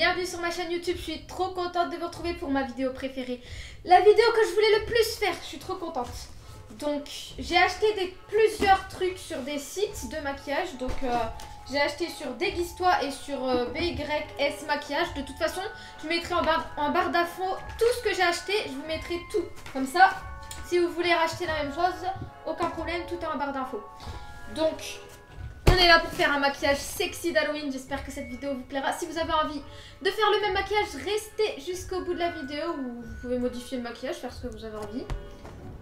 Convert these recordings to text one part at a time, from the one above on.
bienvenue sur ma chaîne YouTube. Je suis trop contente de vous retrouver pour ma vidéo préférée. La vidéo que je voulais le plus faire, je suis trop contente. Donc j'ai acheté plusieurs trucs sur des sites de maquillage. Donc j'ai acheté sur Déguise-toi et sur BYS Maquillage. De toute façon, je mettrai en barre d'infos tout ce que j'ai acheté. Je vous mettrai tout. Comme ça, si vous voulez racheter la même chose, aucun problème, tout est en barre d'infos. Donc on est là pour faire un maquillage sexy d'Halloween. J'espère que cette vidéo vous plaira. Si vous avez envie de faire le même maquillage, restez jusqu'au bout de la vidéo où vous pouvez modifier le maquillage, faire ce que vous avez envie.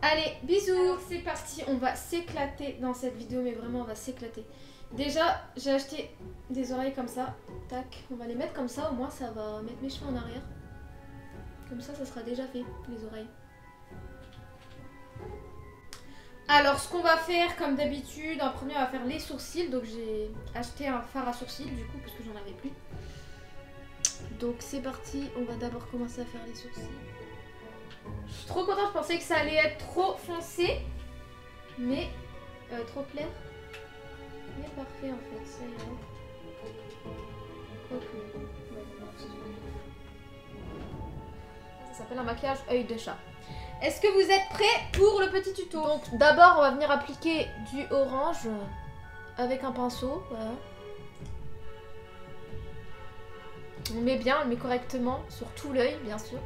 Allez, bisous. C'est parti, on va s'éclater dans cette vidéo, mais vraiment on va s'éclater. Déjà, j'ai acheté des oreilles comme ça. Tac, on va les mettre comme ça, au moins ça va mettre mes cheveux en arrière. Comme ça sera déjà fait, les oreilles. Alors, ce qu'on va faire, comme d'habitude, en premier, on va faire les sourcils. Donc, j'ai acheté un fard à sourcils, du coup, parce que j'en avais plus. Donc, c'est parti. On va d'abord commencer à faire les sourcils. Je suis trop contente. Je pensais que ça allait être trop foncé. Mais, trop clair. Mais parfait, en fait. Ça ira. Ok. Ça s'appelle un maquillage œil de chat. Est-ce que vous êtes prêts pour le petit tuto? Donc d'abord on va venir appliquer du orange avec un pinceau. Voilà. On met bien, on met correctement sur tout l'œil bien sûr.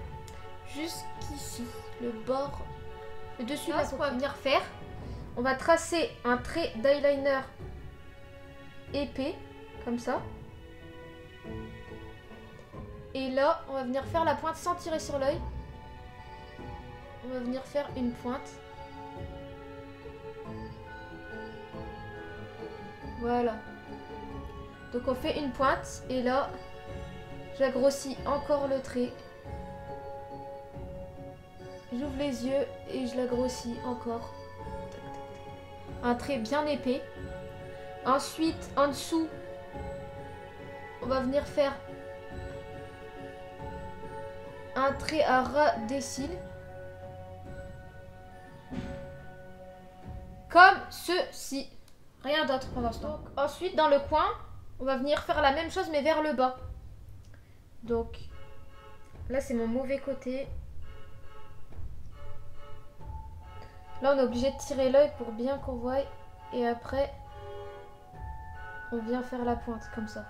Jusqu'ici, le bord, le dessus. Là, ce qu'on va venir faire, on va tracer un trait d'eyeliner épais, comme ça. Et là, on va venir faire la pointe sans tirer sur l'œil. On va venir faire une pointe. Voilà. Donc on fait une pointe et là, j'agrossis encore le trait. J'ouvre les yeux et je l'agrossis encore. Un trait bien épais. Ensuite, en dessous, on va venir faire un trait à ras des cils. Comme ceci. Rien d'autre pendant ce temps. Ensuite, dans le coin, on va venir faire la même chose mais vers le bas. Donc, là c'est mon mauvais côté. Là on est obligé de tirer l'œil pour bien qu'on voie. Et après, on vient faire la pointe comme ça.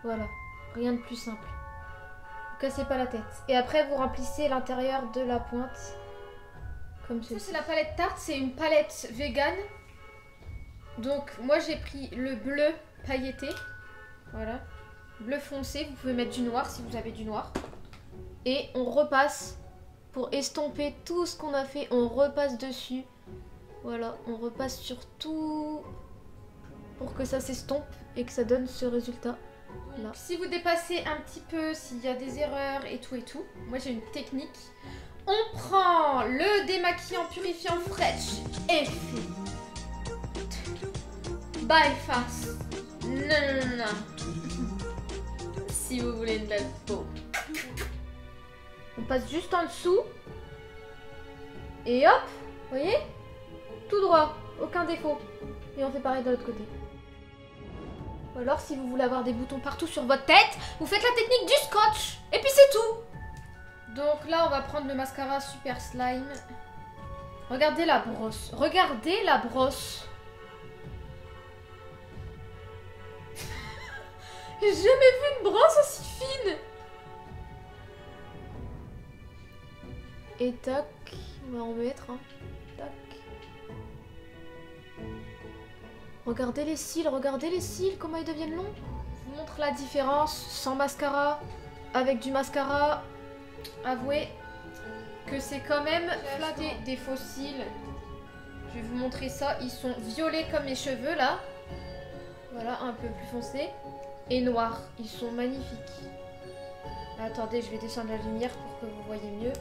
Voilà. Rien de plus simple. Vous cassez pas la tête. Et après, vous remplissez l'intérieur de la pointe. Comme ceci. Ça c'est la palette Tarte, c'est une palette vegan. Donc moi j'ai pris le bleu pailleté. Voilà. Bleu foncé, vous pouvez mettre du noir si vous avez du noir. Et on repasse pour estomper tout ce qu'on a fait. On repasse dessus. Voilà, on repasse sur tout pour que ça s'estompe et que ça donne ce résultat là. Si vous dépassez un petit peu, s'il y a des erreurs et tout, moi j'ai une technique. On prend le démaquillant purifiant Fresh Effet by Face. Non. Si vous voulez une belle peau. On passe juste en dessous. Et hop, vous voyez? Tout droit, aucun défaut. Et on fait pareil de l'autre côté. Ou alors si vous voulez avoir des boutons partout sur votre tête, vous faites la technique du scotch. Et puis c'est tout. Donc là, on va prendre le mascara Super Slime. Regardez la brosse. Regardez la brosse. J'ai jamais vu une brosse aussi fine. Et tac, on va en mettre. Hein. Tac. Regardez les cils, comment ils deviennent longs. Je vous montre la différence sans mascara, avec du mascara. Avouez que c'est quand même des faux cils. Je vais vous montrer ça. Ils sont violets comme mes cheveux là. Voilà, un peu plus foncé. Et noirs. Ils sont magnifiques. Attendez, je vais descendre la lumière pour que vous voyez mieux.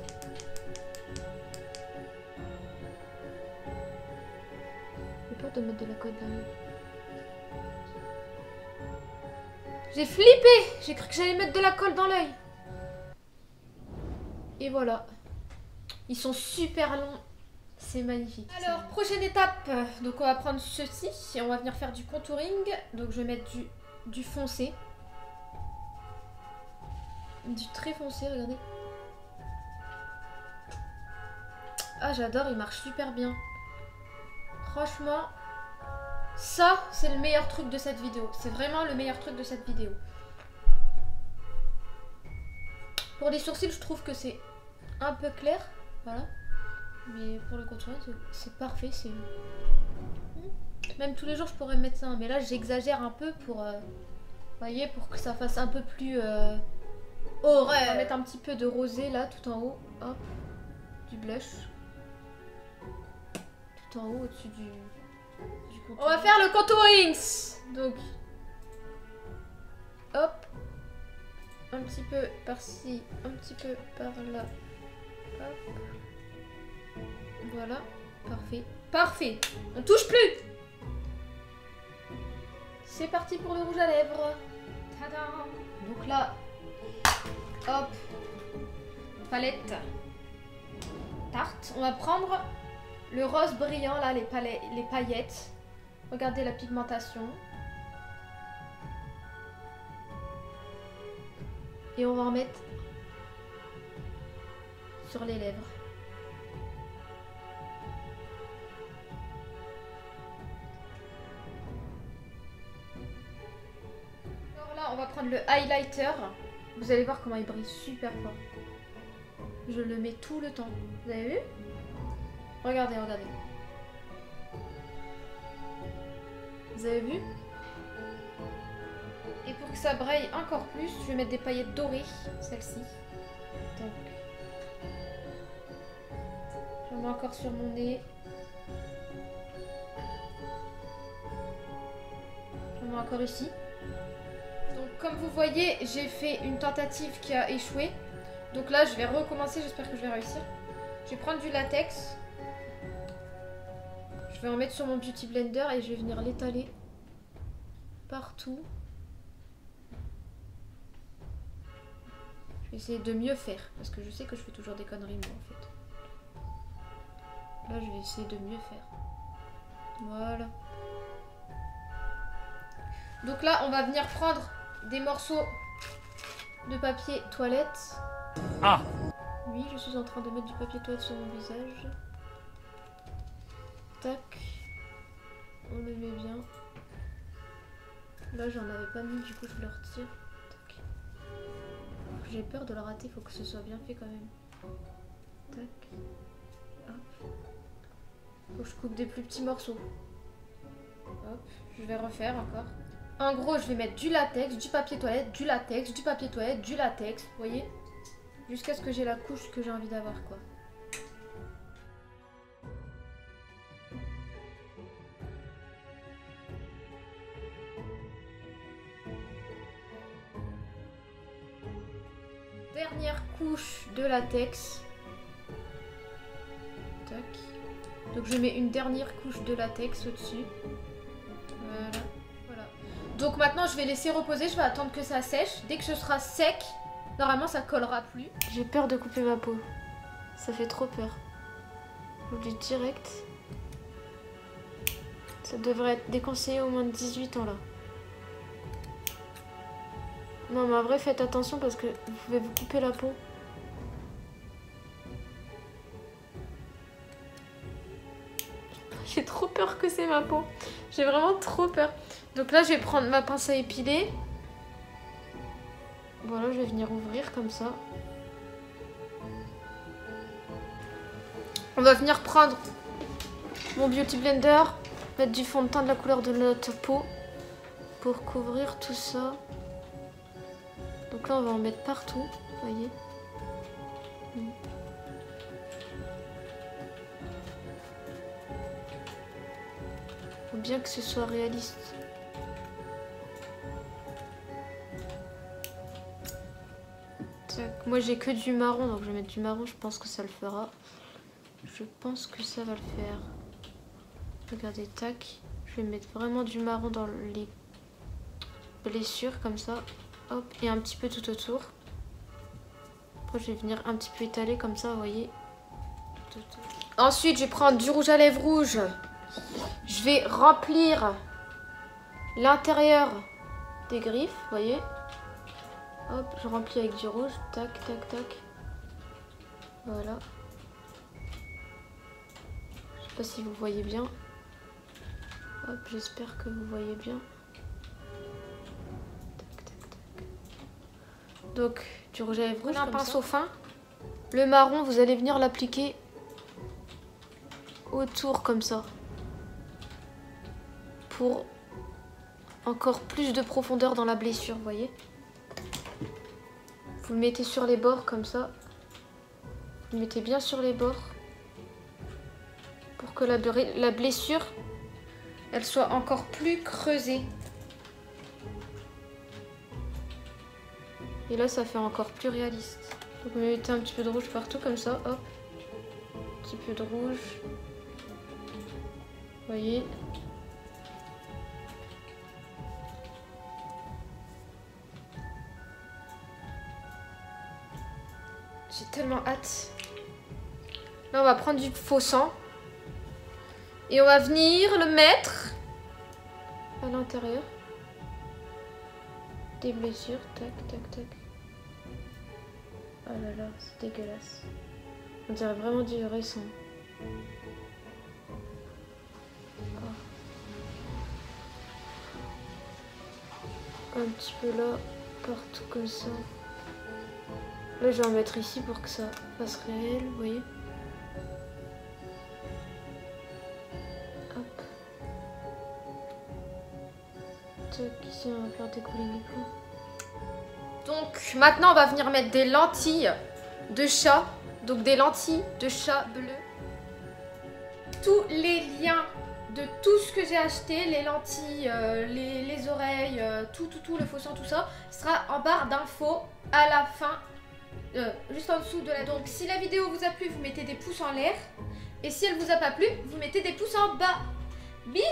J'ai peur de mettre de la colle dans l'œil. J'ai flippé. J'ai cru que j'allais mettre de la colle dans l'œil. Et voilà. Ils sont super longs. C'est magnifique. Alors, prochaine étape. Donc, on va prendre ceci et on va venir faire du contouring. Donc, je vais mettre du foncé. du très foncé, regardez. Ah, j'adore, il marche super bien. Franchement, ça, c'est le meilleur truc de cette vidéo. C'est vraiment le meilleur truc de cette vidéo. Pour les sourcils, je trouve que c'est un peu clair. Voilà. Mais pour le contour, c'est parfait. C'est... Même tous les jours, je pourrais mettre ça. Mais là, j'exagère un peu pour... voyez, pour que ça fasse un peu plus... horreur. On va mettre un petit peu de rosé, là, tout en haut. Hop. Du blush. Tout en haut, au-dessus du contour. On va faire le contouring. Donc... hop. Un petit peu par-ci, un petit peu par-là. Hop. Voilà. Parfait. Parfait. On touche plus. C'est parti pour le rouge à lèvres. Tadam. Donc là, hop. Palette. Tarte. On va prendre le rose brillant, là, les paillettes. Regardez la pigmentation. Et on va en mettre sur les lèvres. Alors là, on va prendre le highlighter. Vous allez voir comment il brille super fort. Je le mets tout le temps. Vous avez vu? Regardez, regardez. Vous avez vu? Et pour que ça brille encore plus, je vais mettre des paillettes dorées, celle-ci. Donc, j'en mets encore sur mon nez. J'en mets encore ici. Donc, comme vous voyez, j'ai fait une tentative qui a échoué. Donc là, je vais recommencer, j'espère que je vais réussir. Je vais prendre du latex. Je vais en mettre sur mon Beauty Blender et je vais venir l'étaler partout. Je vais essayer de mieux faire, parce que je sais que je fais toujours des conneries moi en fait. Là je vais essayer de mieux faire. Voilà. Donc là on va venir prendre des morceaux de papier toilette. Ah! Oui, je suis en train de mettre du papier toilette sur mon visage. Tac. On le met bien. Là j'en avais pas mis, du coup je le retire. J'ai peur de le rater, il faut que ce soit bien fait quand même. Tac. Hop. Faut que je coupe des plus petits morceaux. Hop. Je vais refaire encore. En gros, je vais mettre du latex, du papier toilette, du latex, du papier toilette, du latex. Vous voyez? Jusqu'à ce que j'ai la couche que j'ai envie d'avoir, quoi. Dernière couche de latex. Tac. Donc je mets une dernière couche de latex au-dessus. Voilà. Voilà. Donc maintenant je vais laisser reposer, je vais attendre que ça sèche. Dès que ce sera sec, normalement ça collera plus. J'ai peur de couper ma peau. Ça fait trop peur. J'oublie direct. Ça devrait être déconseillé au moins de 18 ans là. Non mais en vrai faites attention parce que vous pouvez vous couper la peau. J'ai trop peur que c'est ma peau. J'ai vraiment trop peur. Donc là je vais prendre ma pince à épiler. Voilà, je vais venir ouvrir comme ça. On va venir prendre mon Beauty Blender, mettre du fond de teint de la couleur de notre peau pour couvrir tout ça. Donc là on va en mettre partout, vous voyez. Faut bien que ce soit réaliste. Tac. Moi j'ai que du marron, donc je vais mettre du marron, je pense que ça le fera. Je pense que ça va le faire. Regardez, tac. Je vais mettre vraiment du marron dans les blessures comme ça. Hop, et un petit peu tout autour. Après, je vais venir un petit peu étaler comme ça, vous voyez. Ensuite, je vais prendre du rouge à lèvres rouge. Je vais remplir l'intérieur des griffes, vous voyez. Hop, je remplis avec du rouge. Tac, tac, tac. Voilà. Je sais pas si vous voyez bien. Hop, j'espère que vous voyez bien. Tac, tac, tac. Donc, du rouge à lèvres rouge, un pinceau fin. Le marron, vous allez venir l'appliquer autour comme ça. Pour encore plus de profondeur dans la blessure, vous voyez. Vous le mettez sur les bords comme ça. Vous le mettez bien sur les bords. Pour que la blessure, elle soit encore plus creusée. Et là, ça fait encore plus réaliste. Donc vous mettez un petit peu de rouge partout comme ça, hop. Un petit peu de rouge. Vous voyez. J'ai tellement hâte. Là, on va prendre du faux sang. Et on va venir le mettre à l'intérieur des blessures. Tac, tac, tac. Oh là là, c'est dégueulasse. On dirait vraiment du récent. Oh. Un petit peu là, partout comme ça. Là, je vais en mettre ici pour que ça fasse réel, vous voyez. Hop. Tac, ici, on va faire découler les points. Donc, maintenant, on va venir mettre des lentilles de chat. Donc, des lentilles de chat bleu. Tous les liens de tout ce que j'ai acheté, les lentilles, les oreilles, tout, le faux sang, tout ça, sera en barre d'infos à la fin. Juste en dessous de la... Donc si la vidéo vous a plu, vous mettez des pouces en l'air. Et si elle vous a pas plu, vous mettez des pouces en bas. Bisous!